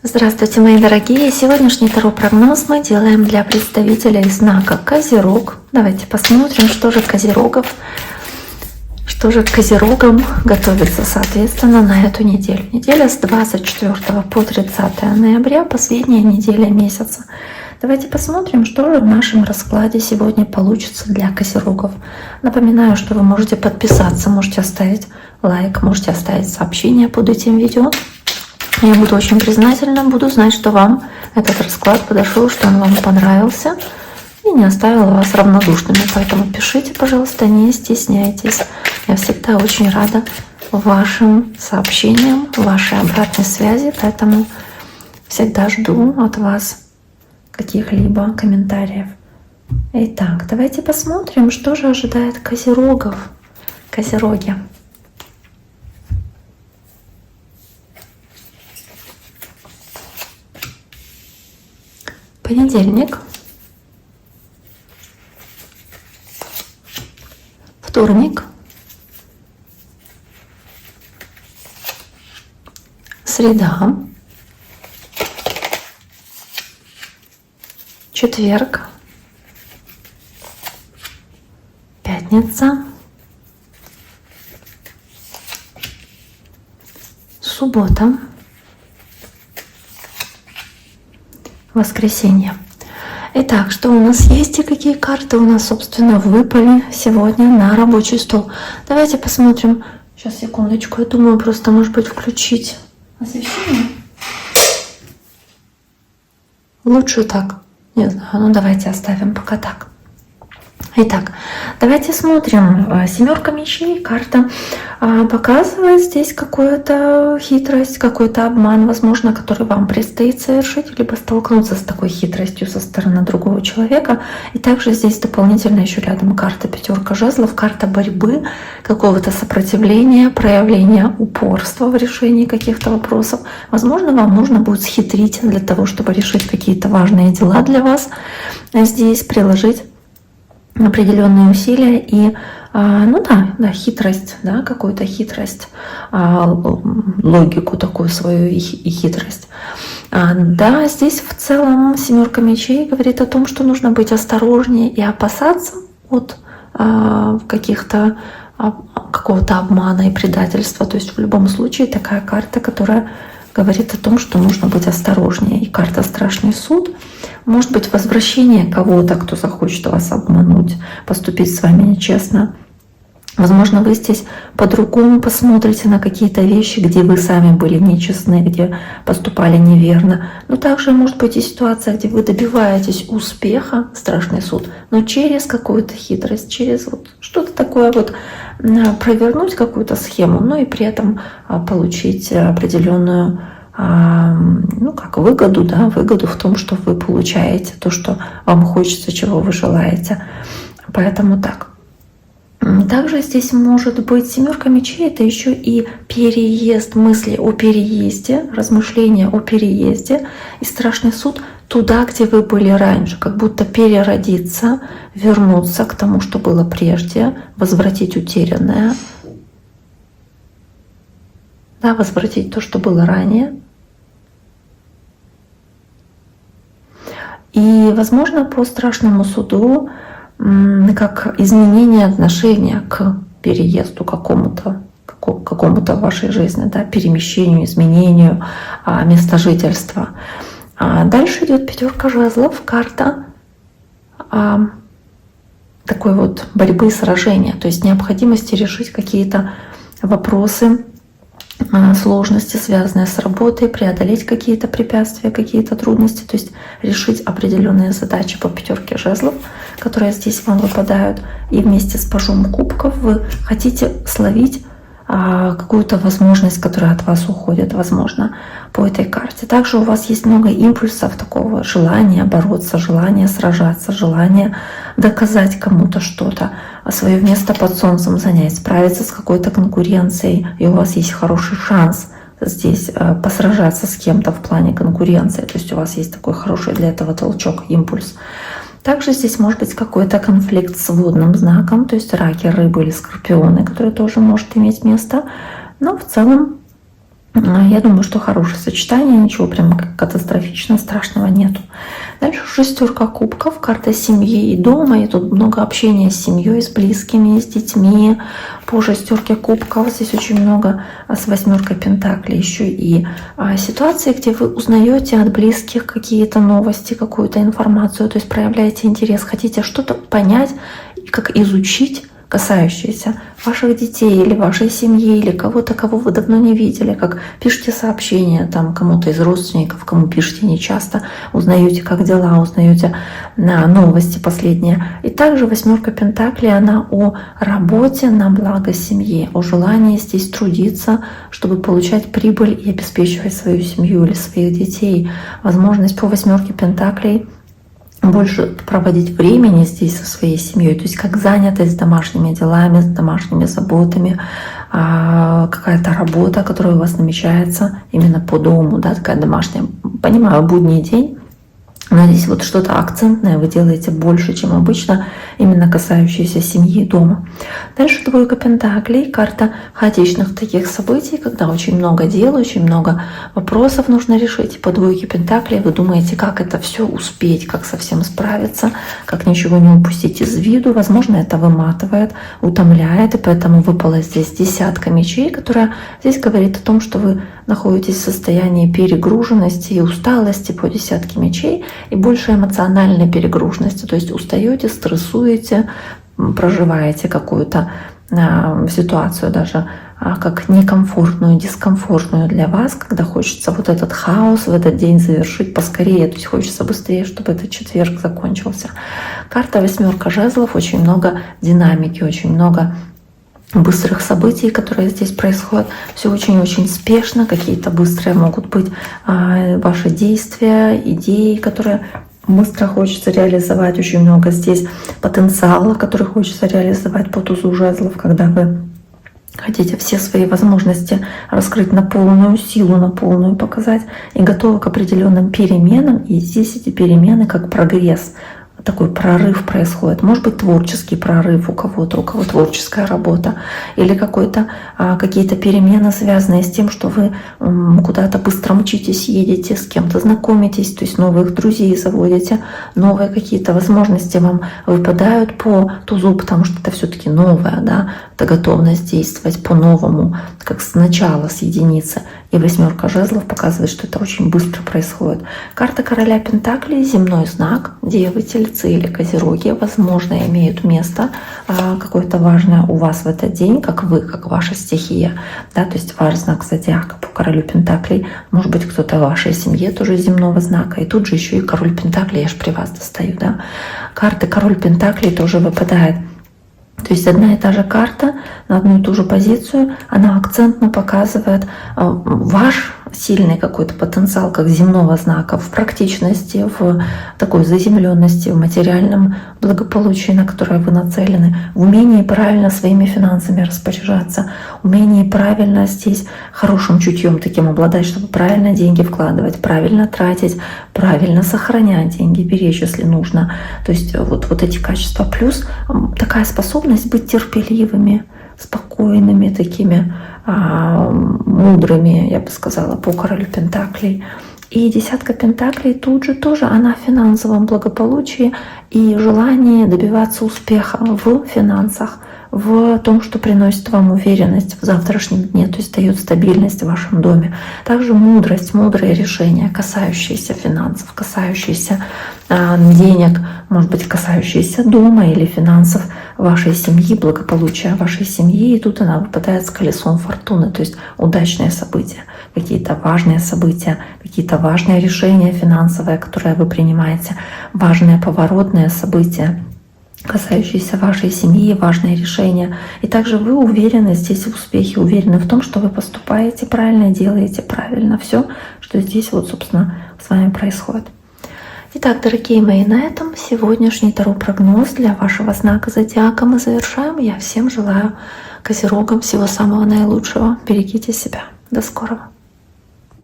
Здравствуйте, мои дорогие! Сегодняшний таро-прогноз мы делаем для представителей знака Козерог. Давайте посмотрим, что же Козерогам готовится, соответственно, на эту неделю. Неделя с 24 по 30 ноября, последняя неделя месяца. Давайте посмотрим, что же в нашем раскладе сегодня получится для Козерогов. Напоминаю, что вы можете подписаться, можете оставить лайк, можете оставить сообщение под этим видео. Я буду очень признательна, буду знать, что вам этот расклад подошел, что он вам понравился и не оставил вас равнодушными. Поэтому пишите, пожалуйста, не стесняйтесь. Я всегда очень рада вашим сообщениям, вашей обратной связи, поэтому всегда жду от вас каких-либо комментариев. Итак, давайте посмотрим, что же ожидает Козерогов. Козероги. Понедельник, вторник, среда, четверг, пятница, суббота, воскресенье. Итак, что у нас есть и какие карты у нас, собственно, выпали сегодня на рабочий стол. Давайте посмотрим. Сейчас, секундочку. Я думаю, просто, может быть, включить освещение. Лучше так. Не знаю. Ну, давайте оставим пока так. Итак, давайте смотрим. Семерка мечей. Карта показывает здесь какую-то хитрость, какой-то обман, возможно, который вам предстоит совершить, либо столкнуться с такой хитростью со стороны другого человека. И также здесь дополнительно еще рядом карта пятерка жезлов, карта борьбы, какого-то сопротивления, проявления упорства в решении каких-то вопросов. Возможно, вам нужно будет схитрить для того, чтобы решить какие-то важные дела для вас. Здесь приложить определенные усилия и хитрость, да, какую-то хитрость, логику такую свою и хитрость. Да, здесь в целом семерка мечей говорит о том, что нужно быть осторожнее и опасаться от какого-то обмана и предательства. То есть в любом случае такая карта, которая говорит о том, что нужно быть осторожнее. И карта «Страшный суд». Может быть, возвращение кого-то, кто захочет вас обмануть, поступить с вами нечестно. Возможно, вы здесь по-другому посмотрите на какие-то вещи, где вы сами были нечестны, где поступали неверно. Но также может быть и ситуация, где вы добиваетесь успеха, страшный суд, но через какую-то хитрость, через вот что-то такое вот, провернуть какую-то схему, но и при этом получить определенную выгоду, да, выгоду в том, что вы получаете то, что вам хочется, чего вы желаете. Поэтому так. Также здесь может быть семерка мечей, это еще и переезд, мысли о переезде, размышления о переезде и страшный суд туда, где вы были раньше, как будто переродиться, вернуться к тому, что было прежде, возвратить утерянное, да, возвратить то, что было ранее. И, возможно, по страшному суду как изменение отношения к переезду какому-то в вашей жизни, да, перемещению, изменению места жительства. Дальше идет пятерка жезлов, карта такой вот борьбы, сражения, то есть необходимости решить какие-то вопросы, сложности, связанные с работой, преодолеть какие-то препятствия, какие-то трудности, то есть решить определенные задачи по пятерке жезлов, которые здесь вам выпадают. И вместе с пажом кубков вы хотите словить какую-то возможность, которая от вас уходит, возможно, по этой карте. Также у вас есть много импульсов такого желания бороться, желания сражаться, желания доказать кому-то что-то, свое место под солнцем занять, справиться с какой-то конкуренцией, и у вас есть хороший шанс здесь посражаться с кем-то в плане конкуренции. То есть у вас есть такой хороший для этого толчок, импульс. Также здесь может быть какой-то конфликт с водным знаком, то есть раки, рыбы или скорпионы, который тоже может иметь место. Но в целом Я думаю, что хорошее сочетание, ничего прям катастрофично страшного нету. Дальше шестерка кубков, карта семьи и дома. И тут много общения с семьей, с близкими, с детьми. По шестерке кубков здесь очень много, с восьмеркой пентаклей еще и ситуации, где вы узнаете от близких какие-то новости, какую-то информацию, то есть проявляете интерес, хотите что-то понять, как изучить, касающиеся ваших детей или вашей семьи, или кого-то, кого вы давно не видели, как пишите сообщения там кому-то из родственников, кому пишете нечасто, узнаете, как дела, узнаете новости последние. И также восьмерка пентаклей, она о работе на благо семьи, о желании здесь трудиться, чтобы получать прибыль и обеспечивать свою семью или своих детей. Возможность по восьмерке пентаклей больше проводить времени здесь со своей семьей, то есть как занятость домашними делами, с домашними заботами, какая-то работа, которая у вас намечается именно по дому, да, такая домашняя. Понимаю, будний день, но здесь вот что-то акцентное вы делаете больше, чем обычно, именно касающееся семьи и дома. Дальше двойка пентаклей, карта хаотичных таких событий, когда очень много дел, очень много вопросов нужно решить. И по двойке пентаклей вы думаете, как это все успеть, как со всем справиться, как ничего не упустить из виду. Возможно, это выматывает, утомляет, и поэтому выпала здесь десятка мечей, которая здесь говорит о том, что вы находитесь в состоянии перегруженности и усталости по десятке мечей и больше эмоциональной перегруженности, то есть устаете, стрессуете, проживаете какую-то ситуацию даже как некомфортную, дискомфортную для вас, когда хочется вот этот хаос в этот день завершить поскорее, то есть хочется быстрее, чтобы этот четверг закончился. Карта восьмерка жезлов, очень много динамики, очень много быстрых событий, которые здесь происходят. Все очень-очень спешно, какие-то быстрые могут быть ваши действия, идеи, которые быстро хочется реализовать. Очень много здесь потенциала, который хочется реализовать по тузу жезлов, когда вы хотите все свои возможности раскрыть на полную силу, на полную показать и готовы к определенным переменам. И здесь эти перемены как прогресс, такой прорыв происходит. Может быть, творческий прорыв у кого-то, у кого творческая работа, или какие-то перемены, связанные с тем, что вы куда-то быстро мчитесь, едете, с кем-то знакомитесь, то есть новых друзей заводите, новые какие-то возможности вам выпадают по тузу, потому что это все-таки новое, да, это готовность действовать по-новому, как сначала с единицы. И восьмерка жезлов показывает, что это очень быстро происходит. Карта короля пентаклей, земной знак, девы, тельцы или козероги, возможно, имеют место какое-то важное у вас в этот день, как вы, как ваша стихия, да, то есть ваш знак зодиака по королю пентаклей, может быть, кто-то в вашей семье тоже земного знака, и тут же еще и король пентаклей, я ж при вас достаю, да. Карты король пентаклей тоже выпадает. То есть одна и та же карта на одну и ту же позицию, она акцентно показывает ваш сильный какой-то потенциал как земного знака в практичности, в такой заземленности, в материальном благополучии, на которое вы нацелены, в умении правильно своими финансами распоряжаться, умении правильно здесь хорошим чутьем таким обладать, чтобы правильно деньги вкладывать, правильно тратить, правильно сохранять деньги, беречь, если нужно. То есть вот эти качества. Плюс такая способность быть терпеливыми, спокойными, такими мудрыми, я бы сказала, по королю пентаклей. И десятка пентаклей тут же тоже она в финансовом благополучии и желании добиваться успеха в финансах, в том, что приносит вам уверенность в завтрашнем дне, то есть дает стабильность в вашем доме. Также мудрость, мудрые решения, касающиеся финансов, касающиеся денег, может быть, касающиеся дома или финансов вашей семьи, благополучия вашей семьи. И тут она выпадает с колесом фортуны, то есть удачные события, какие-то важные события, какие-то важные решения финансовые, которые вы принимаете, важные поворотные события, касающиеся вашей семьи, важные решения. И также вы уверены здесь в успехе, уверены в том, что вы поступаете правильно, делаете правильно все, что здесь вот, собственно, с вами происходит. Итак, дорогие мои, на этом сегодняшний таро-прогноз для вашего знака зодиака мы завершаем. Я всем желаю, козерогам, всего самого наилучшего. Берегите себя. До скорого.